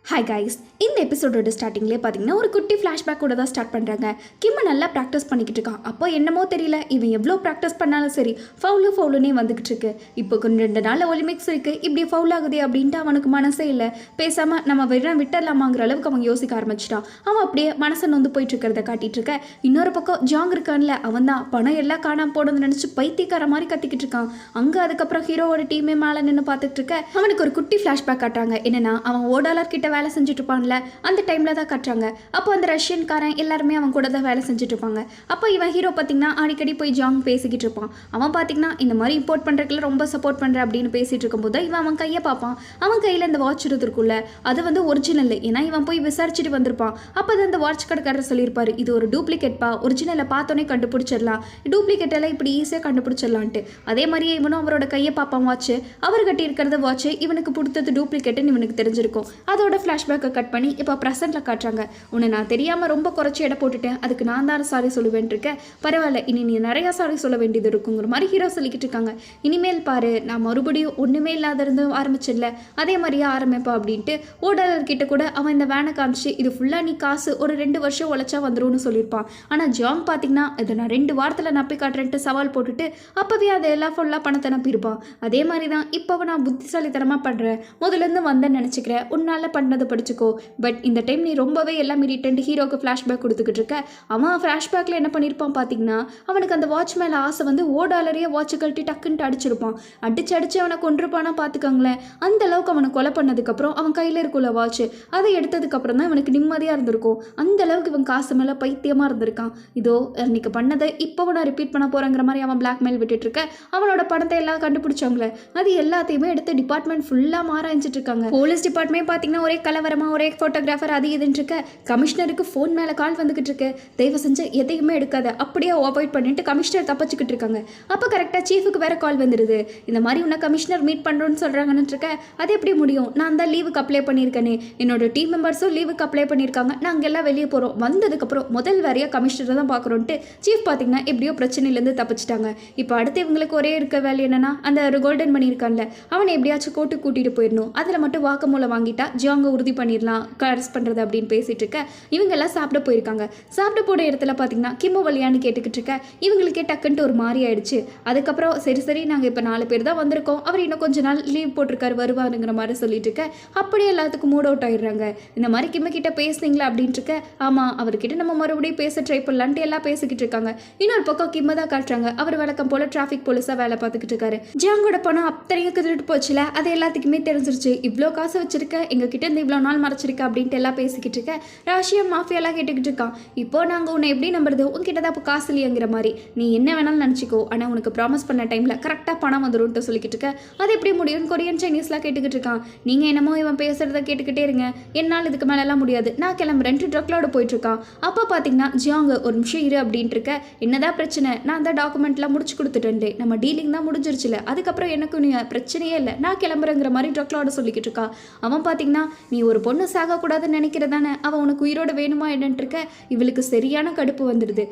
Hi guys, இந்த எபிசோடோட ஸ்டார்டிங்லேயே பார்த்தீங்கன்னா ஒரு குட்டி ஃப்ளாஷ்பேக்கோட தான் ஸ்டார்ட் பண்ணுறாங்க. கிம்ம நல்லா ப்ராக்டிஸ் பண்ணிக்கிட்டு இருக்கான். அப்போ என்னமோ தெரியல, இவன் எவ்வளோ ப்ராக்டிஸ் பண்ணாலும் சரி ஃபவுலுன்னே வந்துக்கிட்டு இருக்கு. இப்போ கொஞ்சம் 2 நாளில் ஒலிம்பிக்ஸ் இருக்குது, இப்படி ஃபவுல் ஆகுதே அப்படின்ட்டு அவனுக்கு மனசே இல்லை. பேசாமல் நம்ம விட்டுடலாமாங்கிற அளவுக்கு அவன் யோசிக்க ஆரம்பிச்சிட்டான். அவன் அப்படியே மனசை நொந்து போயிட்டு இருக்கிறத காட்டிகிட்டு இருக்க. இன்னொரு பக்கம் ஜாங் இருக்கான்ல, அவன் தான் பணம் எல்லாம் காணாமல் போடணும்னு நினச்சி பைத்தியக்கார மாதிரி கத்திக்கிட்டு இருக்கான். அங்கே அதுக்கப்புறம் ஹீரோவோட டீமே மேலே நின்று பார்த்துட்டு இருக்க. அவனுக்கு ஒரு குட்டி ஃப்ளாஷ்பேக் காட்டுறாங்க. என்னன்னா, அவன் ஓடாளர் கிட்ட வேலை செஞ்சுட்டு இருப்பான்ல, அந்த டைமில் தான் கட்டுறாங்க. அப்போ அந்த ரஷ்யன்காரன் எல்லாருமே அவன் கூட தான் வேலை செஞ்சுட்டு இருப்பாங்க. அப்போ இவன் ஹீரோ பார்த்தீங்கன்னா அடிக்கடி போய் ஜாங் பேசிக்கிட்டு இருப்பான். அவன் பார்த்தீங்கன்னா இந்த மாதிரி இம்போர்ட் பண்ணுறதுக்குள்ள ரொம்ப சப்போர்ட் பண்ணுறேன் அப்படின்னு பேசிகிட்டு இருக்கும்போது இவன் அவன் கையை பார்ப்பான். அவன் கையில் இந்த வாட்ச் இருக்குல்ல, அது வந்து ஒரிஜினல். ஏன்னா இவன் போய் விசாரிச்சுட்டு வந்திருப்பான். அப்போ தான் அந்த வாட்ச் கடைக்காரர் சொல்லியிருப்பாரு, இது ஒரு டூப்ளிகேட்பா, ஒரிஜினலை பார்த்தோன்னே கண்டுபிடிச்சிடலாம், டூப்ளிகேட் எல்லாம் இப்படி ஈஸியாக கண்டுபிடிச்சிடலான்ட்டு. அதே மாதிரியே இவனும் அவரோட கையை பார்ப்பான். வாட்ச் அவர் கட்டி இருக்கிறத வாட்ச் இவனுக்கு கொடுத்தது டூப்ளிகேட்டுன்னு இவனுக்கு தெரிஞ்சிருக்கும். அதோட ஃப்ளாஷ்பேக்கை கட் பண்ணி இப்போ ப்ரெசென்ட்டில் காட்டுறாங்க. உன்னை நான் தெரியாமல் ரொம்ப குறைச்சி எடை போட்டுட்டேன், அதுக்கு நான் தான் சாரி சொல்லுவேன் இருக்கேன். பரவாயில்ல, இனி நீ நிறையா சாரி சொல்ல வேண்டியது இருக்குங்கிற மாதிரி ஹீரோ சொல்லிக்கிட்டு இருக்காங்க. இனிமேல் பாரு, நான் மறுபடியும் ஒன்றுமே இல்லாத இருந்து ஆரம்பிச்சிடல, அதே மாதிரியே ஆரம்பிப்பா அப்படின்ட்டு ஓடலர்கிட்ட கூட அவன் இந்த வேனை காமிச்சு இது ஃபுல்லாக நீ காசு ஒரு 2 வருஷம் உழைச்சா வந்துரும்னு சொல்லியிருப்பான். ஆனால் ஜாங் பார்த்தீங்கன்னா இதை நான் 2 வாரத்தில் நப்பி காட்டுறேன்ட்டு சவால் போட்டுட்டு அப்போவே அதை எல்லாம் ஃபுல்லாக பணத்தை நப்பியிருப்பான். அதே மாதிரி தான் இப்போ நான் புத்திசாலித்தனமாக பண்ணுறேன், முதலேருந்து வந்தேன்னு நினச்சிக்கிறேன், உன்னால் பண்ணதை படிச்சுக்கோ, பட் இந்த டைம் நீ ரொம்பவே எல்லாம் மீறிட்டு ஹீரோக்கு ஃப்ளாஷ்பேக் கொடுத்துக்கிட்டு இருக்க. அவன் ஃப்ளாஷ்பேக்கில் என்ன பண்ணியிருப்பான் பார்த்தீங்கன்னா, அவனுக்கு அந்த வாட்ச் மேலே ஆசை வந்து $1 வாட்சை கழட்டி டக்குன்ட்டு அடிச்சிருப்பான். அடிச்சு அவனை கொண்டிருப்பானா பார்த்துக்கோங்களேன். அந்த அளவுக்கு அவனை கொலை பண்ணதுக்கப்புறம் அவன் கையில் இருக்குள்ள வாட்ச் அதை எடுத்ததுக்கப்புறம் தான் இவனுக்கு நிம்மதியாக இருந்திருக்கும். அந்த அளவுக்கு இவன் காசு மேலே பைத்தியமாக இருந்திருக்கான். இதோ இன்னைக்கு பண்ணதை இப்போ நான் ரிப்பீட் பண்ண போகிறேங்கிற மாதிரி அவன் பிளாக்மெயில் விட்டுட்டு இருக்க. அவனோட பணத்தை எல்லாம் கண்டுபிடிச்சவங்களே அது எல்லாத்தையுமே எடுத்து டிபார்ட்மெண்ட் ஃபுல்லாக ஆராய்ச்சிட்டு இருக்காங்க. போலீஸ் டிபார்ட்மெண்ட் பார்த்தீங்கன்னா ஒரே கலவரமாக, ஒரே ஃபோட்டோகிராஃபர் அது இதுன்னு இருக்க. கமிஷனருக்கு ஃபோன் மேலே கால் வந்துக்கிட்டு இருக்கு. தயவு செஞ்சு எதையுமே எடுக்காத, அப்படியே அவாய்ட் பண்ணிட்டு கமிஷனர் தப்பிச்சுக்கிட்டு இருக்காங்க. அப்போ கரெக்டாக சீஃபுக்கு வேற கால் வந்துடுது. இந்த மாதிரி உன்னை கமிஷனர் மீட் பண்ணுறோன்னு சொல்கிறாங்கன்னு இருக்க. அது எப்படி முடியும், நான் தான் லீவுக்கு அப்ளை பண்ணியிருக்கேனே, என்னோட டீம் மெம்பர்ஸும் லீவுக்கு அப்ளை பண்ணியிருக்காங்க, நாங்கள் எல்லாம் வெளியே போகிறோம், வந்ததுக்கப்புறம் முதல் வேறையாக கமிஷனரை தான் பார்க்குறோன்ட்டு சீஃப் பார்த்தீங்கன்னா எப்படியோ பிரச்சனையிலேருந்து தப்பிச்சிட்டாங்க. இப்போ அடுத்து இவங்களுக்கு ஒரே இருக்க வேலை என்னன்னா, அந்த ஒரு கோல்டன் மணி இருக்கான்ல, அவனை எப்படியாச்சும் கோர்ட்டுக்கு கூட்டிகிட்டு போயிடணும். அதில் மட்டும் வாக்குமூலம் வாங்கிட்டா ஜாங்க உறுதி பண்ணிடலாம் அரெஸ்ட் பண்ணுறது அப்படின்னு பேசிகிட்டு இருக்க. இவங்க எல்லாம் சாப்பிட போயிருக்காங்க. சாப்பிட போன இடத்துல பார்த்தீங்கன்னா கிம்மு வழியான்னு கேட்டுக்கிட்டு இருக்க. இவங்களுக்கே டக்குன்ட்டு ஒரு மாதிரி ஆயிடுச்சு. அதுக்கப்புறம் சரி நாங்கள் இப்போ 4 பேர் தான் வந்திருக்கோம், அவர் இன்னும் கொஞ்ச நாள் லீவ் போட்டிருக்காரு, வருவாருங்கிற மாதிரி சொல்லிட்டு இருக்க. அப்படியே எல்லாத்துக்கும் மூட் அவுட் ஆயிடுறாங்க. இந்த மாதிரி கிம்ம கிட்ட பேசுனீங்களா அப்படின்ட்டு இருக்க. ஆமாம், அவர்கிட்ட நம்ம மறுபடியும் பேச ட்ரை பண்ணலான்ட்டு எல்லாம் பேசிக்கிட்டு இருக்காங்க. இன்னொரு பக்கம் கிம்ம தான் காட்டுறாங்க. அவர் வழக்கம் போல டிராஃபிக் போலீஸாக வேலை பார்த்துக்கிட்டு இருக்காரு. ஜாங்கோட பணம் அத்தனையும் திருட்டு போச்சுல, அது எல்லாத்துக்குமே தெரிஞ்சிருச்சு. இவ்வளோ காசு வச்சிருக்க, எங்ககிட்ட இருந்து இவ்வளோ நாள் மறைச்சிருக்க அப்படின்ட்டு எல்லாம் பேசிக்கிட்டு இருக்க. ராஷியா மாஃபியாலாம் கேட்டுக்கிட்டு இருக்கான். இப்போ நாங்கள் உன்னை எப்படி நம்புறது, உங்ககிட்ட தான் இப்போ காசு இல்லையங்கிற மாதிரி, நீ என்ன வேணாலும் நினச்சிக்கோ, ஆனால் உனக்கு ப்ராமிஸ் பண்ண டைமில் கரெக்டாக பணம் வந்துடும்ட்டு சொல்லிக்கிட்டு இருக்க. அது எப்படி முடியும்னு கொரியன் சைனீஸ்லாம் கேட்டுக்கிட்டு இருக்கான். நீங்கள் என்னமோ இவன் பேசுகிறத கேட்டுக்கிட்டே இருங்க, என்னால் இதுக்கு மேலெல்லாம் முடியாது, நான் கிளம்புறேன்ட்டு ட்ரக்லோட போயிட்டுருக்கான். அப்போ பார்த்தீங்கன்னா ஜியாங்க ஒரு நிமிஷம் இரு அப்படின்ட்டு இருக்க. என்னதான் பிரச்சனை, நான் அந்த டாக்குமெண்ட்லாம் முடிச்சு கொடுத்துட்டேன், நம்ம டீலிங் தான் முடிஞ்சிருச்சுல, அதுக்கப்புறம் எனக்கு நீ பிரச்சனையே இல்லை, நான் கிளம்புறேங்கிற மாதிரி ட்ரக்லோட சொல்லிக்கிட்டு இருக்கா. அவன் பார்த்தீங்கன்னா நீ ஒரு பொண்ணு சாகக்கூடாதுன்னு நினைக்கிறதானே, அவன் உனக்கு உயிரோட வேணுமா என்னன்ட்டு இருக்க. இவளுக்கு சரியான கடுப்பு வந்துடுது.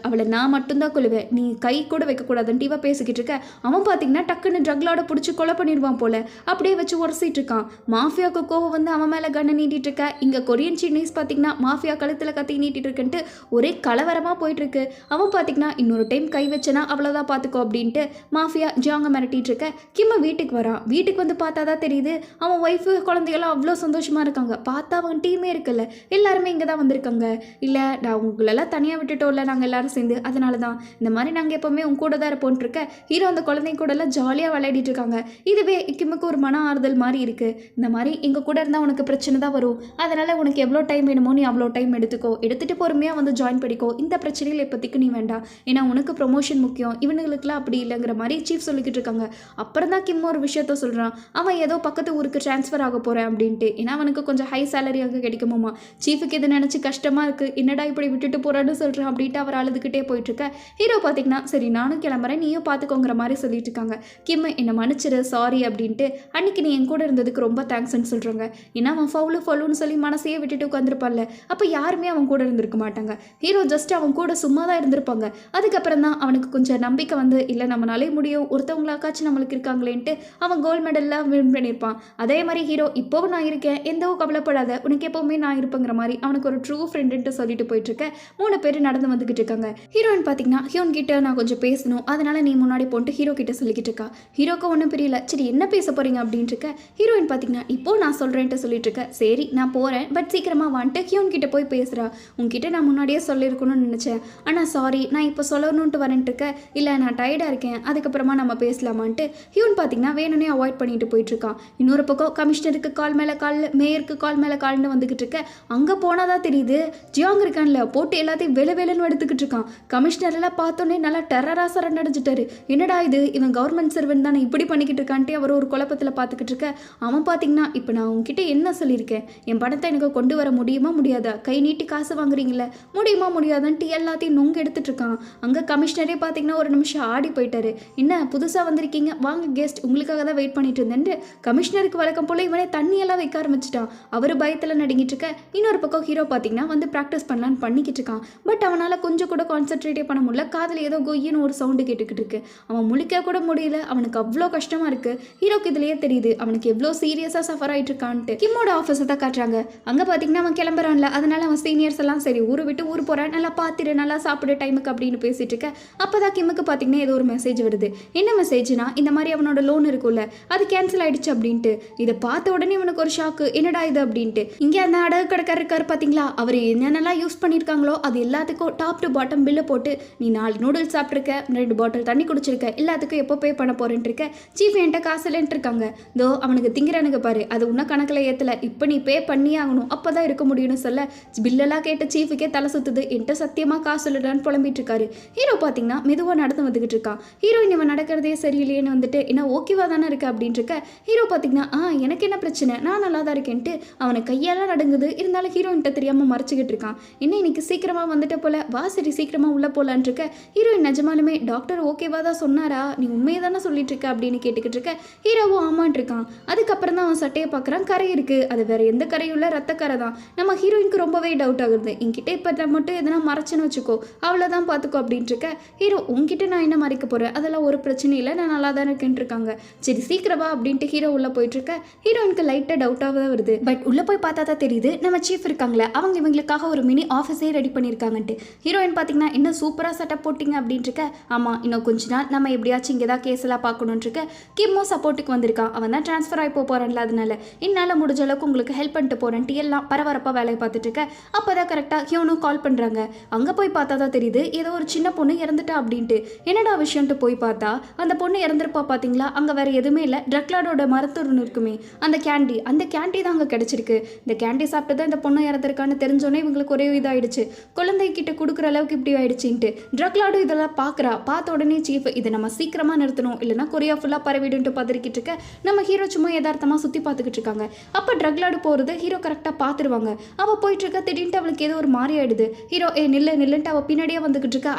அவளை நான் மட்டும்தான் கொள்ளுவேன், நீ கை கூட வைக்கக்கூடாதுன்ட்டு இவ பேசிக்கிட்டு இருக்க. அவன் பார்த்தீங்கன்னா டக்குன்னு ட்ரக்லோட பிடிச்சி கொலை பண்ணிடுவான் போல, அப்படியே வச்சு உரசிட்டு இருக்கான். மாஃபியாவுக்கு கோவம் வந்து அவன் மேலே கண்ணை நீட்டிட்டு இருக்க. இங்கே கொரியன் சீனீஸ் பார்த்தீங்கன்னா மாஃபியா கழுத்தில் கத்தி நீட்டிட்டு இருக்குன்ட்டு ஒரே கலவரமாக போயிட்டு இருக்கு. அவன் பார்த்தீங்கன்னா இன்னொரு டைம் கை வச்சனா அவ்வளோதான் பார்த்துக்கோ அப்படின்ட்டு மாஃபியா ஜாங்க மிரட்டிட்டு இருக்க. கிம்ம வீட்டுக்கு வரான். வீட்டுக்கு வந்து பார்த்தா தான் தெரியுது அவன் ஒய்ஃபு குழந்தைகளாம் அவ்வளோ சந்தோஷமாக இருக்காங்க. பார்த்தா அவன் டீமே இருக்குல்ல, எல்லாருமே இங்கே தான் வந்திருக்காங்க. இல்லை நான் உங்களெல்லாம் தனியாக விட்டுட்டோம்ல நாங்கள் எல்லாரும் சேர்ந்து, அதனால தான் இந்த மாதிரி நாங்கள் எப்போவுமே உங்க கூட தான் இருப்போன்ட்டு இருக்க. ஹீரோ அந்த குழந்தைங்க கூட எல்லாம் ஜாலியாக விளையாடிட்டு இருக்காங்க. இதுவே கிம்முக்கு ஒரு மன ஆறுதல் மாதிரி இருக்குது. இந்த மாதிரி எங்கள் கூட இருந்தால் உனக்கு பிரச்சனை தான் வரும், அதனால் உனக்கு எவ்வளோ டைம் வேணுமோ நீ அவ்வளோ டைம் எடுத்துகிட்டு பொறுமையாக வந்து ஜாயின் பண்ணிக்கோ, இந்த பிரச்சனையில் இப்போதைக்கு நீ வேண்டாம், ஏன்னா உனக்கு ப்ரொமோஷன் முக்கியம், இவனுங்களுக்குலாம் அப்படி இல்லைங்கிற மாதிரி சீஃப் சொல்லிக்கிட்டு இருக்காங்க. அப்புறம் தான் கிம் ஒரு விஷயத்த சொல்கிறான். அவன் ஏதோ பக்கத்து ஊருக்கு ட்ரான்ஸ்ஃபர் ஆக போகிறேன் அப்படின்ட்டு, ஏன்னா அவனுக்கு கொஞ்சம் ஹை சேலரி அங்கே கிடைக்குமாமா. சீஃபுக்கு இதை நினச்சி கஷ்டமாக இருக்குது, என்னடா இப்படி விட்டுட்டு போகிறான்னு சொல்கிறேன் அப்படின்ட்டு அவர் அழுதுகிட்டே போயிட்டுருக்க. ஹீரோ பார்த்தீங்கன்னா சரி நானும் கிளம்புறேன், நீயும் பார்த்துக்கோங்கிற மாதிரி சொல்லிட்டு இருக்காங்க. கிம் என்னை மன்னிச்சிரு, சாரி அப்படின்ட்டு, அன்னைக்கு நீ என் கூட இருந்ததுக்கு ரொம்ப தேங்க்ஸ்ன்னு சொல்கிறாங்க. ஏன்னா அவன் ஃபவுலுன்னு சொல்லி மனசையே விட்டுட்டு உட்காந்துருப்பான்ல, அப்போ யாருமே அவன் கூட இருந்திருக்க மாட்டாங்க. ஹீரோ ஜஸ்ட் அவன் கூட சும்மா தான் இருந்திருப்பாங்க. அதுக்கப்புறம் தான் அவனுக்கு கொஞ்சம் நம்பிக்கை வந்து, இல்லை நம்மளாலே முடியும், ஒருத்தவங்களாக்காச்சும் நம்மளுக்கு இருக்காங்களேன்ட்டு அவன் கோல்டு மெடல்லாம் வின் பண்ணியிருப்பான். அதே மாதிரி ஹீரோ இப்போவும் நான் இருக்கேன் இருக்கேன், எந்த கவலைப்படாத, உனக்கு எப்போவுமே நான் இருப்பேங்கிற மாதிரி அவனுக்கு ஒரு ட்ரூ ஃப்ரெண்டுன்ட்டு சொல்லிட்டு போயிட்டுருக்கேன். 3 பேர் நடந்து வந்துக்கிட்டு இருக்காங்க. ஹீரோயின் பார்த்தீங்கன்னா ஹியோன் கிட்ட நான் கொஞ்சம் பேசணும், அதனால நீ முன்னாடி போட்டு ஹீரோ கிட்ட சொல்லிக்கிட்டு இருக்கா. ஹீரோக்கு ஒன்றும் புரியல. சரி என்ன பேச போறீங்க அப்படின்ட்டு இருக்க. ஹீரோயின் பார்த்தீங்கன்னா இப்போ நான் சொல்கிறேன்ட்டு சொல்லிட்டு இருக்க. சரி நான் போகிறேன், பட் சீக்கிரமாக வந்துட்டு ஹியோன் கிட்ட போய் பேசுகிறா. உங்ககிட்ட நான் முன்னாடியே சொல்லியிருக்கணும்னு நினச்சேன், ஆனால் சாரி நான் இப்போ சொல்லணுன்ட்டு வரேன்ட்டு இருக்க. இல்லை நான் டயர்டாக இருக்கேன், அதுக்கப்புறமா நம்ம பேசலாமான்ட்டு ஹியோன் பார்த்தீங்கன்னா வேணும்னே அவாய்ட் பண்ணிட்டு போயிட்டு இருக்கான். இன்னொரு பக்கம் கமிஷனருக்கு கால் மேலே கால், மேயருக்கு கால் மேலே கால்னு வந்துக்கிட்டு இருக்க. அங்கே போனாதான் தெரியுது ஜியாங் இருக்கான்ல, போட்டு எல்லாத்தையும் வேலைன்னு எடுத்துக்கிட்டு இருக்கான். கமிஷனர் எல்லாம் பார்த்தோன்னே நல்லா டெரரா சரண்டு அடைஞ்சிட்டாரு. என்னடா இது, இவன் கவர்மெண்ட் சர்வெண்ட் தானே இப்படி பண்ணிக்கிட்டு இருக்கான்ட்டு அவர் ஒரு குழப்பத்தில் பார்த்துக்கிட்டு இருக்க. அவன் பார்த்தீங்கன்னா இப்போ நான் உங்ககிட்ட என்ன சொல்லியிருக்கேன், என் பணத்தை எனக்கு கொண்டு வர முடியுமா முடியாதா, கை நீட்டி காசு வாங்குறீங்களே முடியுமா முடியாதான்ட்டு எல்லாத்தையும் நொங்கு எடுத்துட்டு இருக்கான். அங்கே கமிஷனரே பார்த்தீங்கன்னா ஒரு நிமிஷம் ஆடி போயிட்டாரு. என்ன புதுசாக வந்திருக்கீங்க, வாங்க கெஸ்ட், உங்களுக்காக தான் வெயிட் பண்ணிட்டு இருந்தேன். கமிஷனருக்கு வழக்கம் போல இவனே தண்ணியெல்லாம் வைக்க ஆரம்பிச்சிட்டான். அவர் பயத்தில் நடுங்கிட்டு இருக்க. இன்னொரு பக்கம் ஹீரோ பார்த்தீங்கன்னா வந்து ப்ராக்டிஸ் பண்ணலான்னு பண்ணிக்கிட்டு இருக்கான். பட் அவனால் கொஞ்சம் கூட கான்சென்ட்ரேட்டே பண்ண முடியல. காதில் ஏதோ கொய்யன்னு ஒரு சவுண்டு கேட்டுக்கிட்டு இருக்கு. அவன் முழிக்க கூட முடியல. அவனுக்கு அவ்வளோ கஷ்டமாக இருக்குது. ஹீரோக்கு இதுலேயே தெரியுது அவனுக்கு எவ்வளோ சீரியஸாக சஃபர் ஆகிட்டு இருக்கான்ட்டு. கிம்மோட ஆஃபீஸை தான் காட்டுறாங்க. அங்கே பார்த்தீங்கன்னா அவன் கிளம்புறான்ல, அதனால அவன் சீனியர்ஸ் எல்லாம் சரி ஊரை விட்டு ஊர் போகிறான், நல்லா பார்த்துட்டு நல்லா சாப்பிடு டைமுக்கு அப்படின்னு பேசிட்டு இருக்க. அப்போ தான் கிம்முக்கு பார்த்தீங்கன்னா ஏதோ ஒரு மெசேஜ் வருது. என்ன மெசேஜ்னா, இந்த மாதிரி அவனோட லோன் இருக்குல்ல அது கேன்சல் ஆயிடுச்சு அப்படின்ட்டு. இதை பார்த்த உடனே அவனுக்கு ஒரு ஷாக்கு, என்னடா இது அப்படின்ட்டு. இங்கே அந்த அடகு கடைக்காரர் இருக்காரு பார்த்தீங்களா, அவர் என்னென்னலாம் யூஸ் பண்ணியிருக்காங்களோ அது எல்லாத்துக்கும் டாப் டு பாட்டம் பில்லை போட்டு, நீ 4 நூடுல்ஸ் சாப்பிட்ருக்க, 2 பாட்டில் தண்ணி குடிச்சிருக்க, எல்லாத்துக்கும் எப்போ பே பண்ண போறேன்ட்டு இருக்க. சீஃப் என்கிட்ட காசு இல்லைன்ட்டு இருக்காங்க. தோ அவனுக்கு திங்கிறானுங்க பாரு, அது உன்ன கணக்கில் ஏற்றலை, இப்போ நீ பே பண்ணி ஆகணும், அப்போ தான் இருக்க முடியும்னு சொல்ல பில்லெல்லாம் கேட்ட சீஃபுக்கே தலை சுற்றுது. என்கிட்ட சத்தியமாக காசு இல்லைன்னு புலம்பிட்டு இருக்காரு. ஹீரோ பார்த்தீங்கன்னா மெதுவாக நடந்து வந்துகிட்டு இருக்கான். ஹீரோயின் இவன் நடக்கிறதே சரியில்லையேன்னு வந்துட்டு என்ன ஓகேவா தானே இருக்கு அப்படின்ட்டு இருக்க. ஹீரோ பார்த்தீங்கன்னா எனக்கு என்ன பிரச்சனை, நான் நல்லா தான் இருக்கேன்ட்டு அவனை கையெல்லாம் நடங்குது. இருந்தாலும் ஹீரோயின்ட்ட தெரியாமல் மறைச்சிக்கிட்டு இருக்கான். என்ன இன்னைக்கு சீக்கிரமாக வந்துட்டு போல, வா சரி சீக்கிரமாக உள்ளே போகலான் இருக்க. ஹீரோயின் நிஜமாலுமே டாக்டர் ஓகேவா தான் சொன்னாரா, நீ உண்மையை தானே சொல்லிட்டு இருக்க அப்படின்னு கேட்டுக்கிட்டு இருக்க. ஹீரோவும் ஆமான் இருக்கான். அதுக்கப்புறம் தான் அவன் சட்டையை பார்க்குறான், கரை இருக்கு, அது வேற எந்த கரையும் இல்லை, ரத்த கரை தான். நம்ம ஹீரோயினுக்கு ரொம்பவே டவுட் ஆகுது. என்கிட்ட இப்போ மட்டும் எதனா மறைச்சுன்னு வச்சுக்கோ, அவ்வளோதான் பார்த்துக்கோ அப்படின்ட்டு இருக்க. ஹீரோ உங்ககிட்ட நான் என்ன மறைக்க போகிறேன், அதெல்லாம் ஒரு பிரச்சனை இல்லை, நான் நல்லா தான் இருக்கேன்ட்டு இருக்காங்க. சரி சீக்கிரவா அப்படின்ட்டு ஹீரோ உள்ளே போயிட்டு இருக்க. ஹீரோயினுக்கு லைட்டாக டவுட்டாக தான் வருது. பட் உள்ளே போய் பார்த்தா தான் தெரியுது நம்ம சீஃப் இருக்காங்களே அவங்க இவங்களுக்காக ஒரு மினி ஆஃபீஸே ரெடி பண்ணியிருக்காங்கன்ட்டு. ஹீரோயின் பார்த்தீங்கன்னா இன்னும் சூப்பராக செட்டப் போட்டிங்க அப்படின்ட்டு இருக்க. ஆமாம் இன்னும் கொஞ்ச நாள் நம்ம எப்படியாச்சும் இங்கே தான் கேஸ் எல்லாம் பார்க்கணுன்ட்டு இருக்க. கிம்மோ சப்போர்ட்டுக்கு வந்திருக்கான். அவன் தான் ட்ரான்ஸ்ஃபர் ஆகி போகிறான்ல, அதனால என்னால் முடிஞ்ச அளவுக்கு உங்களுக்கு ஹெல்ப் பண்ணிட்டு போகிறேன்ட்டு எல்லாம் பரபரப்பாக வேலையை பார்த்துட்டு இருக்க. அப்போ தான் கரெக்டாக ஹியோனும் கால் பண்ணுறாங்க. அங்கே போய் பார்த்தா தான் தெரியுது ஏதோ ஒரு சின்ன பொண்ணு இறந்துட்டா அப்படின்ட்டு. என்னடா விஷயம்ட்டு போய் பார்த்தா அந்த பொண்ணு இறந்துருப்பா பார்த்தீங்களா, அங்கே வேறு எதுவுமே இல்லை, ட்ரக்லாடோட மருத்துவர்னு இருக்குமே அந்த கேண்டி தான் அங்கே கிடச்சிருக்கு. இந்த கேண்டி சாப்பிட்டு தான் இந்த பொண்ணு இறந்துருக்கான்னு தெரிஞ்சோன்னே இவங்களுக்கு ஒரே இதாகிடுச்சு. குழந்தைகிட்ட கொடுக்குற அளவுக்கு இப்படி ஆயிடுச்சுன்ட்டு ட்ரக்லாடு இதெல்லாம் பார்த்த உடனே சீஃப் இதை நம்ம சீக்கிரமாக நிறுத்தணும், இல்லைனா கொரியா ஃபுல்லாக பரவிடுன்ட்டு பதறிக்கிட்டு இருக்க. நம்ம ஹீரோ சும்மா யதார்த்தமாக சுற்றி பார்த்துக்கிட்டு இருக்காங்க. அப்போ ட்ரக்லாடு போகிறது ஹீரோ கரெக்டாக பார்த்துருவாங்க. அவள் போயிட்டு இருக்க. திடீர்னு அவளுக்கு ஏதோ ஒரு மாறி ஆயிடுது. ஹீரோ நில்லுன்ட்டு அவள் பின்னாடியே வந்துக்கிட்டு இருக்கா.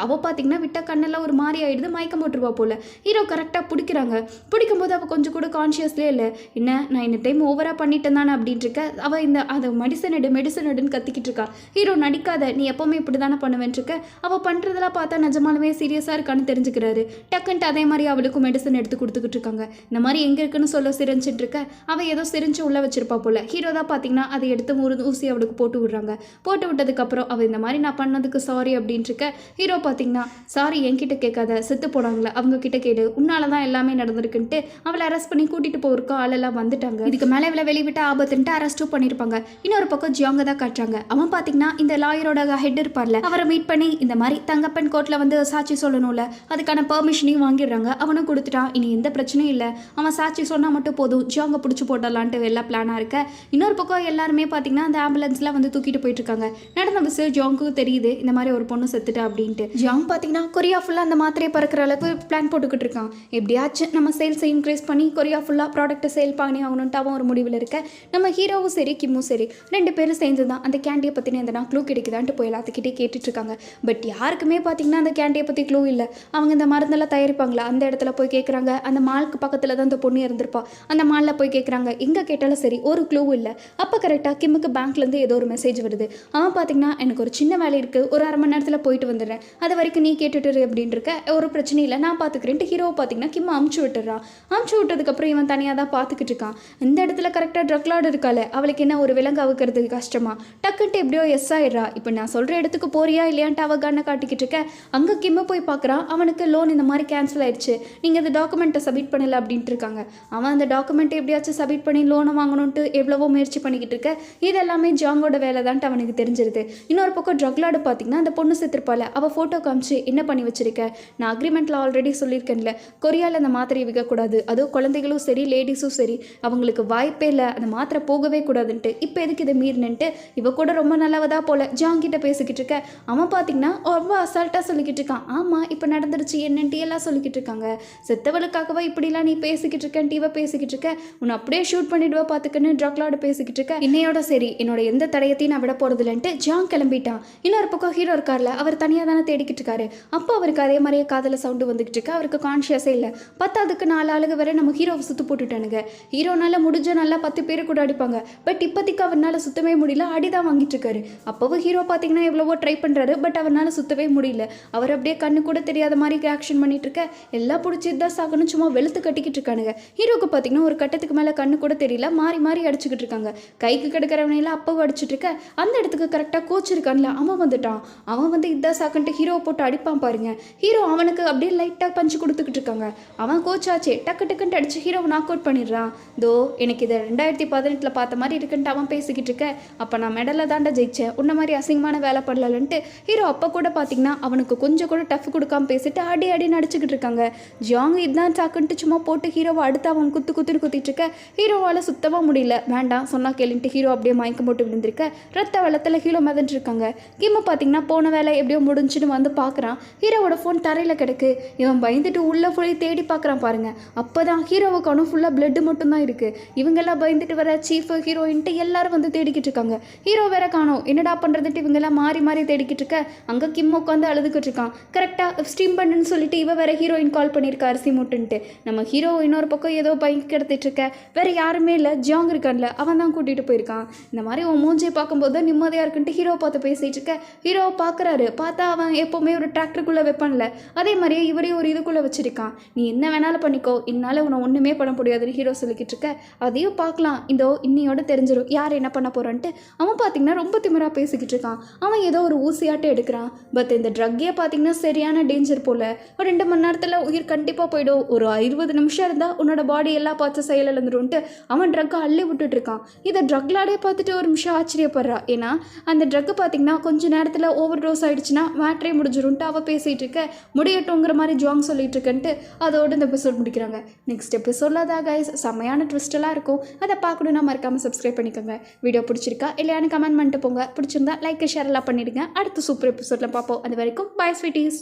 அவள் பார்த்தீங்கன்னா விட்ட கண்ணெல்லாம் ஒரு மாறி ஆயிடுது, மயக்கம் போட்டுருவா போல. ஹீரோ கரெக்டாக பிடிக்கிறாங்க. பிடிக்கும்போது அவள் கொஞ்சம் கூட கான்ஷியஸ்லேயே இல்லை. என்ன நான் இந்த டைம் ஓவராக பண்ணிட்டேன் தானே அப்படின்ட்டு இருக்க. அவள் அதை மெடிசன் எடுன்னு கத்திக்கிட்டு இருக்கா. ஹீரோ நடிக்காத, நீ எப்போவுமே இப்படி தானே பண்ணுவேன்ட்டு இருக்க. அவள் பண்ணுறதெல்லாம் பார்த்தா நிஜமாலுமே சீரியஸாக இருக்கான்னு தெரிஞ்சுக்கிறாரு. டக்குன்ட்டு அதே மாதிரி அவளுக்கும் மெடிசன் எடுத்து கொடுத்துக்கிட்டு இருக்காங்க. இந்த மாதிரி எங்கே இருக்குன்னு சொல்ல சிரிஞ்சிட்டு இருக்க. அவள் ஏதோ சிரிஞ்சு உள்ளே வச்சிருப்பா போல. ஹீரோ தான் பார்த்தீங்கன்னா அதை எடுத்து ஊசி அவளுக்கு போட்டு விடுறாங்க. போட்டு விட்டதுக்கப்புறம் அவள் இந்த மாதிரி நான் பண்ணதுக்கு சாரி அப்படின்ட்டு இருக்க. ஹீரோ பார்த்தீங்கன்னா சாரி என்கிட்ட கேட்காத, செத்து போனாங்களே அவங்க கிட்ட கேடு, உன்னால தான் எல்லாமே நடந்திருக்குன்ட்டு அவளை அரெஸ்ட் பண்ணி கூட்டிட்டு போயிருக்கோம். ஆளெல்லாம் வந்துட்டாங்க. இதுக்கு மேலே இவளை வெளிவிட்டு ஆபத்துன்ட்டு அரெஸ்ட்டும் பண்ணியிருப்பாங்க. இன்னொரு பக்கம் ஜியாங்க தான் காட்டுறாங்க. அவன் பார்த்தீங்கன்னா இந்த லாயரோட ஹெட் இருப்பார்ல, அவரை மீட் பண்ணி இந்த மாதிரி தங்கப்பன் கோர்ட்டில் வந்து சாட்சி சொல்லணும்ல, அதுக்கான பெர்மிஷனையும் வாங்கிடுறாங்க. அவனும் கொடுத்துட்டான். இனி எந்த பிரச்சனையும் இல்லை, அவன் சாட்சி சொன்னால் மட்டும் போதும், ஜியாங்க பிடிச்சி போட்டலான்ட்டு எல்லாம் பிளானாக இருக்க. இன்னொரு பக்கம் எல்லாருமே பார்த்தீங்கன்னா அந்த ஆம்புலன்ஸ்லாம் வந்து தூக்கிட்டு போயிட்டு இருக்காங்க. நடந்த விஷயம் ஜியாங்குக்கு தெரியுது, இந்த மாதிரி ஒரு பொண்ணு செத்துட்டா அப்படின்ட்டு. ஜியாங் பார்த்தீங்கன்னா கொரியா ஃபுல்லாக அந்த மாத்திரையை பறக்கிற அளவுக்கு பிளான் போட்டுக்கிட்டு இருக்கான். எப்படியாச்சும் நம்ம சேல்ஸை இன்க்ரீஸ் பண்ணி கொரியா ஃபுல்லாக ப்ராடக்ட்டை சேல் பண்ணி ஆகணுன்ட்டு அவன் ஒரு முடிவில் இருக்க. நம்ம ஹீரோவும் சரி கிம்மும் சரி 2 பேரும் சேர்ந்து தான் அந்த கேண்டியை பற்றின எந்த க்ளூ கிடைக்குதான்ட்டு போய் எல்லாத்துக்கிட்டே கேட்டுட்டு இருக்காங்க. பட் யாருக்குமே பார்த்தீங்கன்னா அந்த கேண்டியை பற்றி க்ளூ இல்லை. அவங்க இந்த மருந்தெல்லாம் தயாரிப்பாங்களா அந்த இடத்துல போய் கேட்குறாங்க. அந்த மாலுக்கு பக்கத்தில் தான் அந்த பொண்ணு இருந்திருப்பா. அந்த மாலில் போய் கேட்குறாங்க. எங்கே கேட்டாலும் சரி ஒரு க்ளூ இல்லை. அப்போ கரெக்டாக கிம்முக்கு பேங்க்லேருந்து ஏதோ ஒரு மெசேஜ் வருது. அவன் பார்த்தீங்கன்னா எனக்கு ஒரு சின்ன வேலை இருக்குது, ஒரு 1/2 மணி நேரத்தில் போயிட்டு வந்துடுறேன், அது வரைக்கும் நீ கேட்டுட்டு அப்படின்னு இருக்க. ஒரு பிரச்சனை இல்லை, நான் பார்த்துக்கிறேன்ட்டு ஹீரோவை பார்த்தீங்கன்னா கிம்மை அமுச்சு விட்டுறான். அமுச்சு விட்டதுக்கப்புறம் இவன் தனியாக தான் பார்த்துக்கிட்டு இருக்கான். இந்த இடத்துல கரெக்டாக ட்ரக் லார்டு இருக்கால அவளுக்கு என்ன ஒரு விலங்கு அவுக்கிறதுக்கு கஷ்டமா, டக்குன்ட்டு எப்படியோ எஸ் ஆயிடுறா. இப்போ நான் சொல்கிற இடத்துக்கு போறியா இல்லையான்ட்டு அவள் கண்ணை காட்டிக்கிட்டு இருக்க. அங்கே கிம்ம போய் பார்க்குறான். அவனுக்கு லோன் இந்த மாதிரி கேன்சல் ஆயிடுச்சு, நீங்கள் அந்த டாக்குமெண்ட்டை சப்மிட் பண்ணலை அப்படின்ட்டு இருக்காங்க. அவன் அந்த டாக்குமெண்ட்டை எப்படியாச்சும் சப்மிட் பண்ணி லோனை வாங்கணுன்ட்டு எவ்வளவோ முயற்சி பண்ணிக்கிட்டு இருக்க. இது எல்லாமே ஜாங்கோட வேலை தான்ட்டு அவனுக்கு தெரிஞ்சிருது. இன்னொரு பக்கம் ட்ரக் லார்டு பார்த்தீங்கன்னா அந்த பொண்ணு செத்துருப்பால, அவள் ஃபோட்டோ காமிச்சு என்ன பண்ணி வச்சிருக்க, நான் அக்ரிமெண்ட்டில் ஆல்ரெடி சொல்லியிருக்கேன்ல, கொரியாவில் அந்த மாத்திரையை விற்கக்கூடாது, அதுவும் குழந்தைகளும் சரி லேடிஸும் சரி அவங்களுக்கு வாய்ப்பே இல்லை, அந்த மாத்திரை போகவே கூடாதுன்ட்டு. இப்போ எதுக்கு இதை மீறினன்ட்டு இவ கூட ரொம்ப நல்லவதா போல ஜாங்கிட்ட பேசிக்கிட்டு இருக்க. அவன் பார்த்தீங்கன்னா ரொம்ப அசால்ட்டாக சொல்லிக்கிட்டு இருக்கான். ஆமாம் இப்போ நடந்துருச்சு என்னன்ட்டு எல்லாம் சொல்லிக்கிட்டு இருக்காங்க. செத்தவளுக்காகவா இப்படிலாம் நீ பேசிக்கிட்டு இருக்கேன்ட்டு இவ பேசிக்கிட்டு இருக்க. உன்னை அப்படியே ஷூட் பண்ணிடுவா பார்த்துக்கன்னு ட்ரக் லார்டு பேசிக்கிட்டு இருக்க. இன்னையோட சரி என்னோட எந்த தடயத்தையும் நான் விட போகிறது இல்லைன்ட்டு ஜாங் கிளம்பிட்டான். இன்னொரு பக்கம் ஹீரோ இருக்கார்ல, அவர் தனியாக தானே தேடிக்கிட்டு இருக்காரு. அப்போ அவருக்கு அதே மாதிரியே காதல சவுண்டு வந்துக்கிட்டு இருக்கு. அவருக்கு கான்ஷியஸே இல்லை. பத்தாவதுக்கு 4 ஆளுங்க வரை நம்ம ஹீரோவை சுற்று போட்டுட்டானுங்க. ஹீரோனால முடிஞ்ச நல்லா 10 பேர் கூட அடிப்பாங்க. பட் இப்போதைக்கு அவரால் சுத்தவே முடியல, அடிதான் வாங்கிட்டு இருக்காரு. அப்போவும் ஹீரோ பார்த்தீங்கன்னா எவ்வளவோ ட்ரை பண்ணுறாரு. பட் அவரால் சுத்தவே முடியல. அவர் அப்படியே கண்ணு கூட தெரியாத மாதிரி ஆக்ஷன் பண்ணிட்டு இருக்க. எல்லாம் பிடிச்சி தான் சாகணும் சும்மா வெளுத்து கட்டிக்கிட்டு இருக்கானுங்க. ஹீரோக்கு பார்த்தீங்கன்னா ஒரு கட்டத்துக்கு மேலே கண்ணு கூட தெரியல, மாறி மாறி அடிச்சுக்கிட்டு இருக்காங்க. கைக்கு கிடக்கிறவனையெல்லாம் அப்பவும் அடிச்சுட்டு இருக்க. அந்த இடத்துக்கு கரெக்டாக கோச் இருக்கான்ல, அவன் வந்துட்டான். அவன் வந்து இதான் சாக்குன்ட்டு ஹீரோவை போட்டு அடிப்பான் பாருங்க. ஹீரோ அவனுக்கு அப்படியே லைட்டாக பஞ்சு கொடுத்துக்கிட்டு இருக்காங்க. அவன் கோச் ஆச்சே, டக்கு டக்குன்ட்டு அடிச்சு ஹீரோவை நாக் அவுட் பண்ணிடுறான். தோ எனக்கு இதை 2018 பார்த்த மாதிரி இருக்குன்ட்டு அவன் பேசிக்கிட்டு இருக்க. அப்போ நான் மெடலில் தாண்டா ஜெயிச்சேன், உன்ன மாதிரி அசிங்கமான வேலை பண்ணலன்ட்டு ஹீரோ அப்போ கூட பார்த்தீங்கன்னா அவனுக்கு கொஞ்சம் கூட டஃப் கொடுக்காம பேசிட்டு அடி அடி நடிச்சுக்கிட்டு இருக்காங்க. ஜாங் இதுதான் சாக்குன்ட்டு சும்மா போட்டு ஹீரோவை அடுத்து அவன் குத்துன்னு குத்திட்டு இருக்க. ஹீரோவால் சுத்தமாக முடியல. வேண்டாம் சொன்னா கேளுன்ட்டு ஹீரோ அப்படியே மயக்கம் போட்டு விழுந்திருக்க. ரத்த வெள்ளத்தில் ஹீரோ மிதந்துட்டு இருக்காங்க. கிம்ம பார்த்தீங்கன்னா போன வேலை எப்படியோ முடிஞ்சுன்னு வந்து பார்க்குறான். ஹீரோவோட ஃபோன் தரையில் கிடக்கு. இவன் பயந்துட்டு உள்ள ஃபுல்லி தேடி பார்க்குறான் பாருங்க. அப்போ தான் ஹீரோவுக்கான ஃபுல்லாக பிளட்டு மட்டும்தான் இருக்குது. இவங்கெல்லாம் பயந்துட்டு வர சீஃப் ஹீரோயின்ட்டு எல்லாரும் வந்து தேடிக்கிட்டு இருக்காங்க. ஹீரோ வேற காணோம். என்னடா பண்ணுறதுட்டு இவங்கெல்லாம் மாறி மாறி தேடிக்கிட்டு இருக்க. அங்கே கிம் உட்காந்து அழுதுகிட்டு இருக்கான். கரெக்டாக ஸ்ட்ரீம் பண்ணுன்னு சொல்லிட்டு இவ வேற ஹீரோயின் கால் பண்ணியிருக்கா அரிசி மூட்டுன்ட்டு. நம்ம ஹீரோ இன்னொரு பக்கம் ஏதோ பைக் கிடத்திட்டு இருக்க. வேற யாருமே இல்லை, ஜாங் இருக்கான்ல அவன் தான் கூட்டிகிட்டு போயிருக்கான். இந்த மாதிரி உன் மூஞ்சியை பார்க்கும்போது நிம்மதியாக இருக்குன்ட்டு ஹீரோ பார்த்து பேசிகிட்டு இருக்க. ஹீரோவை பார்க்குறாரு. பார்த்தா அவன் எப்போவுமே ஒரு டிராக்டருக்குள்ளே வைப்பான்ல, அதே மாதிரியே இவரையும் ஒரு இதுக்குள்ளே வச்சிருக்கான். நீ என்ன வேணாலும் பண்ணிக்கோ, என்னால் உன்னை ஒன்றுமே பண்ண முடியாதுன்னு ஹீரோ சொல்லிக்கிட்டு இருக்க. அதையும் பார்க்கலாம், இதோ இன்னையோட தெரிஞ்சிடும் யார் என்ன பண்ண போகிறான்ட்டு. அவன் பார்த்தீங்கன்னா ரொம்ப திமிராக பேசிக்கிட்டு இருக்கான். அவன் ஏதோ ஒரு ஊசியாட்டை எடுக்கிறான். பட் இந்த ட்ரக்கே பார்த்தீங்கன்னா சரியான டேஞ்சர் போல். ஒரு 2 மணி நேரத்தில் உயிர் கண்டிப்பாக போயிடும். ஒரு 20 நிமிஷம் இருந்தால் உன்னோட பாடி எல்லாம் பார்த்து செயலிழந்துருன்ட்டு அவன் ட்ரக்கை அள்ளி விட்டுட்டு இருக்கான். இதை ட்ரக் லார்டே பார்த்துட்டு ஒரு நிமிஷம் ஆச்சரியப்படுறா. ஏன்னா அந்த ட்ரக்கு பார்த்தீங்கன்னா கொஞ்சம் நேரத்தில் ஓவர் டோஸ் ஆகிடுச்சுன்னா மேட்ரே முடிஞ்சிரும்ட்டு அவள் பேசிகிட்டு இருக்க. முடியட்டுங்கிற மாதிரி ஜாங் சொல்லிட்டு இருக்கன்ட்டு அதோடு இந்த எபிசோட் முடிக்கிறாங்க. நெக்ஸ்ட் எபிசோடில் தான் கைஸ் செம்மையான ட்விஸ்டெல்லாம் இருக்கும். அதை பார்க்கணுன்னா மறக்காமல் சப்ஸ்கிரைப் பண்ணிக்கோங்க. வீடியோ பிடிச்சிருக்கா இல்லையான்னு கமெண்ட் பண்ணிட்டு போங்க. பிடிச்சிருந்தா லைக் ஷேர் எல்லாம் பண்ணிவிடுங்க. அடுத்த சூப்பர் எபிசோடில் பார்ப்போம். அது வரைக்கும் பை ஸ்வீட்டீஸ்.